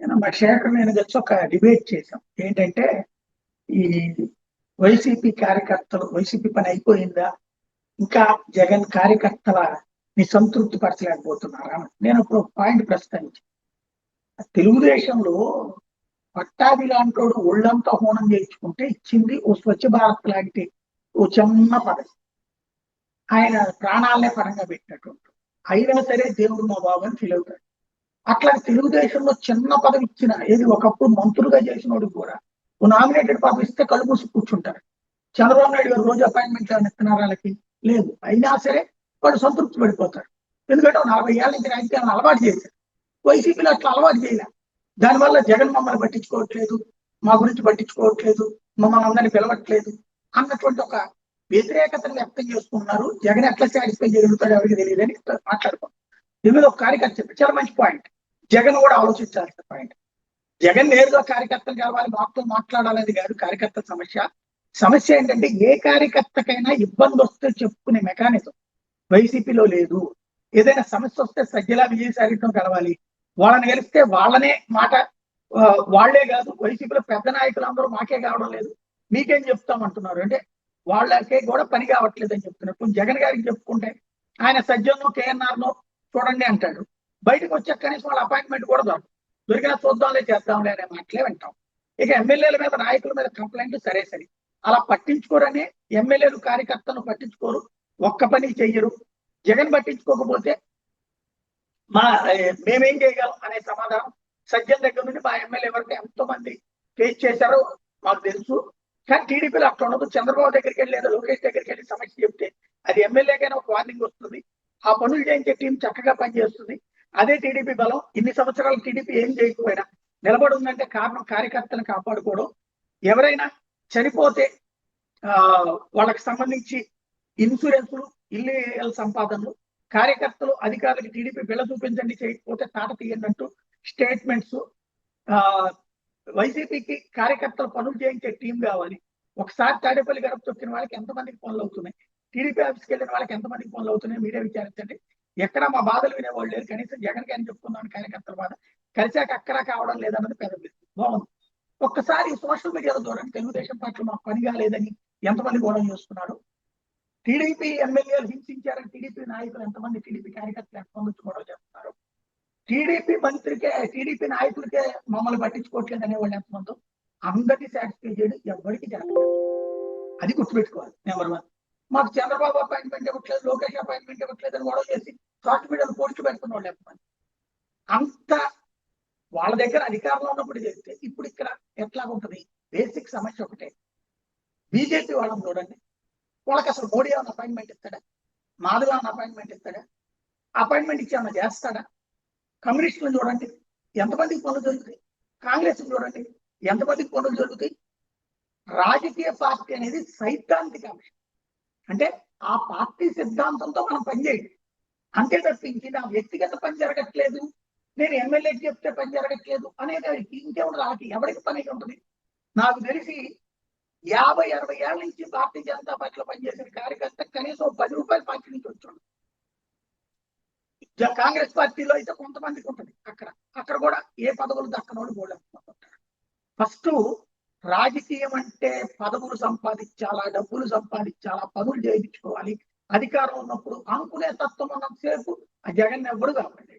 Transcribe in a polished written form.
మా శేఖర్ నేను కలిసి ఒక డిబేట్ చేశాం. ఏంటంటే ఈ వైసీపీ కార్యకర్తలు వైసీపీ పని అయిపోయిందా, ఇంకా జగన్ కార్యకర్తలని సంతృప్తి పరచలేకపోతున్నారా? నేను ఇప్పుడు పాయింట్ ప్రస్తావించి, తెలుగుదేశంలో పట్టాభి లాంటోడు ఒళ్ళంతా హోనం చేయించుకుంటే ఇచ్చింది ఓ స్వచ్ఛ భారత్ లాంటి ఓ చిన్న పదవి. ఆయన ప్రాణాలనే పరంగా పెట్టినటువంటి, అయినా సరే దేవుడు మా బాబు అని ఫీల్ అవుతాడు. అట్లా తెలుగుదేశంలో చిన్న పదవి ఇచ్చిన, ఏది ఒకప్పుడు మంత్రులుగా చేసిన వాడు కూడా ఓ నామినేటెడ్ పదవి ఇస్తే కళ్ళు మూసి కూర్చుంటారు. చంద్రబాబు నాయుడు గారు రోజు అపాయింట్మెంట్ ఏమైనా ఇస్తున్నారు వాళ్ళకి? లేదు. అయినా సరే వాడు సంతృప్తి పడిపోతాడు. ఎందుకంటే 40 ఏళ్ళ నుంచి రాజకీయాలను అలవాటు చేశారు. వైసీపీలో అట్లా అలవాటు చేయలే. దానివల్ల జగన్ మమ్మల్ని పట్టించుకోవట్లేదు, మా గురించి పట్టించుకోవట్లేదు, మమ్మల్ని అందరినీ పిలవట్లేదు అన్నటువంటి ఒక వ్యతిరేకతను వ్యక్తం చేసుకున్నారు. జగన్ ఎట్లా సాటిస్ఫై చేయగలుగుతాడు ఎవరికి తెలియదని మాట్లాడుకున్నాం. దీని మీద ఒక కార్యకర్త చెప్పి చాలా మంచి పాయింట్. జగన్ కూడా ఆలోచించాల్సిన పాయింట్. జగన్ నేరుగా కార్యకర్తలు కావాలి, మాతో మాట్లాడాలని కాదు కార్యకర్త సమస్య. సమస్య ఏంటంటే ఏ కార్యకర్తకైనా ఇబ్బంది వస్తే చెప్పుకునే మెకానిజం వైసీపీలో లేదు. ఏదైనా సమస్య వస్తే సజ్జల విజయసాయితో కలవాలి, వాళ్ళని గెలిస్తే వాళ్ళనే మాట, వాళ్లే కాదు వైసీపీలో పెద్ద నాయకులు అందరూ మాకే కావడం లేదు, మీకేం చెప్తామంటున్నారు అంటే వాళ్ళకే కూడా పని కావట్లేదు అని చెప్తున్నారు. జగన్ గారికి చెప్పుకుంటే ఆయన సజ్జనో కేఎన్ఆర్నో చూడండి అంటాడు, బయటకు వచ్చే కనీసం వాళ్ళ అపాయింట్మెంట్ కూడా దొరికినా చూద్దాంలే చేద్దాంలే అనే మాటలే వింటాం. ఇక ఎమ్మెల్యేల మీద నాయకుల మీద కంప్లైంట్ సరే సరే, అలా పట్టించుకోరని ఎమ్మెల్యేలు కార్యకర్తలను పట్టించుకోరు, ఒక్క పని చెయ్యరు. జగన్ పట్టించుకోకపోతే మేమేం చేయగలం అనే సమాధానం సజ్జన్ దగ్గర నుండి మా ఎమ్మెల్యే వరకు ఎంతో మంది ఫేస్ చేశారో మాకు తెలుసు. కానీ టీడీపీలో అట్లా ఉండదు. చంద్రబాబు దగ్గరికి వెళ్ళి లేదా లోకేష్ దగ్గరికి వెళ్ళి సమస్య చెప్తే అది ఎమ్మెల్యేకైనా ఒక వార్నింగ్ వస్తుంది, ఆ పనులు చేయించే టీం చక్కగా పనిచేస్తుంది. అదే టీడీపీ బలం. ఇన్ని సంవత్సరాలు టీడీపీ ఏం చేయకపోయినా నిలబడి ఉందంటే కారణం కార్యకర్తలను కాపాడుకోవడం. ఎవరైనా చనిపోతే వాళ్ళకి సంబంధించి ఇన్సూరెన్సులు, ఇల్లు సంపాదనలు, కార్యకర్తలు అధికారులకు టీడీపీ బిళ్ళ చూపించండి, చేయకపోతే తాట తీయండి స్టేట్మెంట్స్. వైసీపీకి కార్యకర్తలు పనులు చేయించే టీం కావాలి. ఒకసారి తాడేపల్లి గడప తొక్కిన వాళ్ళకి ఎంతమందికి పనులు అవుతున్నాయి, టీడీపీ ఆఫీస్కి వెళ్ళిన వాళ్ళకి ఎంతమందికి పనులు అవుతున్నాయి మీరే విచారించండి. ఎక్కడ మా బాధలు వినేవాళ్ళు లేరు. కనీసం జగన్ గారిని చెప్పుకుందామని కార్యకర్తల బాధ కలిసాక అక్కడా కావడం లేదన్నది పెద్ద బాగుంది. ఒక్కసారి సోషల్ మీడియాల ద్వారా తెలుగుదేశం పార్టీ మాకు పని కాలేదని ఎంతమంది గొడవ చేస్తున్నారు, టీడీపీ ఎమ్మెల్యేలు హింసించారని టీడీపీ నాయకులు ఎంతమంది, టీడీపీ కార్యకర్తలు ఎంతమంది గొడవ చేస్తున్నారు, టీడీపీ మంత్రికే టీడీపీ నాయకులకే మమ్మల్ని పట్టించుకోవట్లేదు అనే వాళ్ళు ఎంతమందో, అందరినీ సాటిస్ఫై చేయడం ఎవరికి జరగదు. అది గుర్తుపెట్టుకోవాలి. నెంబర్ 1. మాకు చంద్రబాబు అపాయింట్మెంట్ ఇవ్వట్లేదు, లోకేష్ అపాయింట్మెంట్ ఇవ్వట్లేదు అని గొడవ చేసి సోషల్ మీడియాలో పోస్టులు పెడుతున్న వాళ్ళు ఎంతమంది. అంత వాళ్ళ దగ్గర అధికారంలో ఉన్నప్పుడు చేస్తే ఇప్పుడు ఇక్కడ ఎట్లా ఉంటుంది? బేసిక్ సమస్య ఒకటే. బీజేపీ వాళ్ళని చూడండి, వాళ్ళకి అసలు మోడీ ఏమైనా అపాయింట్మెంట్ ఇస్తాడా, మాధవ్ ఏమైనా అపాయింట్మెంట్ ఇస్తాడా, అపాయింట్మెంట్ ఇచ్చి ఏమైనా చేస్తాడా? కమ్యూనిస్టులను చూడండి ఎంతమందికి పనులు జరుగుతాయి, కాంగ్రెస్ చూడండి ఎంతమందికి పనులు జరుగుతాయి. రాజకీయ పార్టీ అనేది సైద్ధాంతిక అంశం. అంటే ఆ పార్టీ సిద్ధాంతంతో మనం పనిచేయాలి. అంతే తప్పించి నా వ్యక్తిగత పని జరగట్లేదు, నేను ఎమ్మెల్యేకి చెప్తే పని జరగట్లేదు అనేది ఇంకెవరు రాకి ఎవరికి పని ఉంటుంది? నాకు తెలిసి 50-60 ఏళ్ళ నుంచి భారతీయ జనతా పార్టీలో పనిచేసిన కార్యకర్త కనీసం 10 రూపాయల పార్టీ నుంచి వచ్చాడు. కాంగ్రెస్ పార్టీలో అయితే కొంతమందికి ఉంటుంది, అక్కడ కూడా ఏ పదవులు దక్కనోడు గోడెత్తుకుంటారు. ఫస్ట్ రాజకీయం అంటే పదవులు సంపాదించాలా, డబ్బులు సంపాదించాలా, పనులు చేయించుకోవాలి. అధికారం ఉన్నప్పుడు అనుకునే తత్వం ఉన్నంతసేపు ఆ జగన్ ఎవ్వడు కాబట్టి